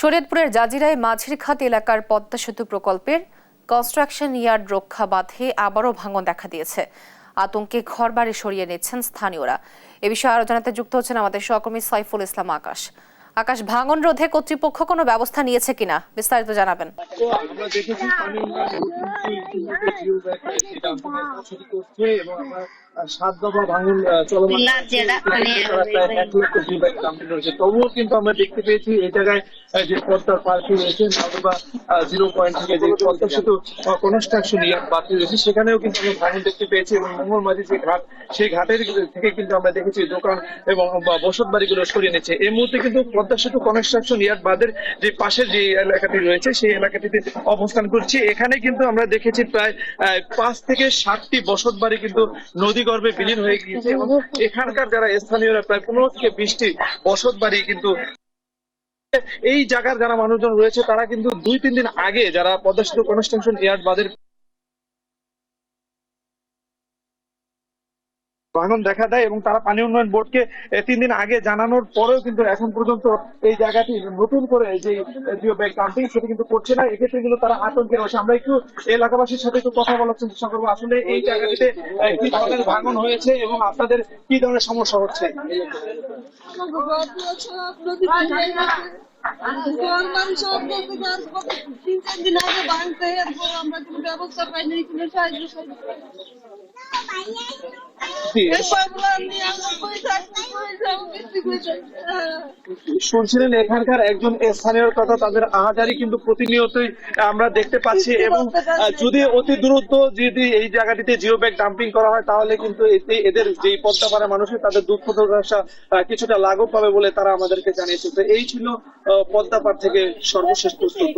শরীয়তপুরের জাজিরায় মাঝিরঘাট এলাকার পদ্মা সেতু প্রকল্পের কনস্ট্রাকশন ইয়ার্ড রক্ষা বাঁধে আবারও ভাঙন দেখা দিয়েছে। আতঙ্কে ঘরবাড়ি সরিয়ে নিচ্ছেন স্থানীয়রা। এ বিষয়ে আরো জানাতে যুক্ত হচ্ছেন আমাদের সহকর্মী সাইফুল ইসলাম আকাশ। আকাশ, ভাঙন রোধে কর্তৃপক্ষ কোনো ব্যবস্থা নিয়েছে কিনা বিস্তারিত জানাবেন। তবুও কিন্তু আমরা দেখতে পেয়েছি এই জায়গায় যে পদ্মার পার্কিং রয়েছে নতুবা 0 পয়েন্ট থেকে যে পদ্মা সেতু কনস্ট্রাকশন ইয়ার্ড বাতিল রয়েছে সেখানেও কিন্তু আমরা ভাঙন দেখতে পেয়েছি এবং মঙ্গলমাঝি যে ঘাট সেই ঘাটের থেকে কিন্তু আমরা দেখেছি দোকান এবং বসত বাড়িগুলো সরিয়ে নিচ্ছে। এই মুহূর্তে কিন্তু পদ্মা সেতু কনস্ট্রাকশন ইয়ার্ড বাদের যে পাশের যে এলাকাটি রয়েছে সেই এলাকাটিতে অবস্থান করছি। এখানে কিন্তু আমরা দেখেছি প্রায় 5 থেকে 7টি বসত বাড়ি কিন্তু নদী গর্ভে বিলীন হয়ে গিয়েছে এবং এখানকার যারা স্থানীয়রা প্রায় 15 থেকে 20টি বসত বাড়ি কিন্তু এই জায়গার যারা মানুষজন রয়েছে তারা কিন্তু 2-3 দিন আগে যারা পদ্মা সেতু কনস্ট্রাকশন ইয়ার্ড বাদের ভাঙন দেখা দেয় এবং তারা পানি উন্নয়ন বোর্ডকে 3 দিন আগে জানানোর পরেও কিন্তু এখন পর্যন্ত এই জায়গাটি নতুন করে যে জিও ব্যাগ ডাম্পিং সেটা কিন্তু করছে না। এক্ষেত্রে কিন্তু তারা আতঙ্কে রয়েছে। আমরা একটু এলাকাবাসীর সাথে একটু কথা বলার চেষ্টা করবো আসলে এই জায়গাটিতে কি ধরনের ভাঙন হয়েছে এবং আপনাদের কি ধরনের সমস্যা হচ্ছে। শুনছিলেন এখানকার একজন স্থানীয় কথা, তাদের আহাজারি কিন্তু প্রতিনিয়তই আমরা দেখতে পাচ্ছি এবং যদি অতি দ্রুত যদি এই জায়গাটিতে জিও ব্যাগ ডাম্পিং করা হয় তাহলে কিন্তু এদের যে পদ্মাপাড়া মানুষের তাদের দুঃখ দুর্দশা কিছুটা লাঘব পাবে বলে তারা আমাদেরকে জানিয়েছে। তো এই ছিল পদ্মাপাড় থেকে সর্বশেষ প্রস্তুত।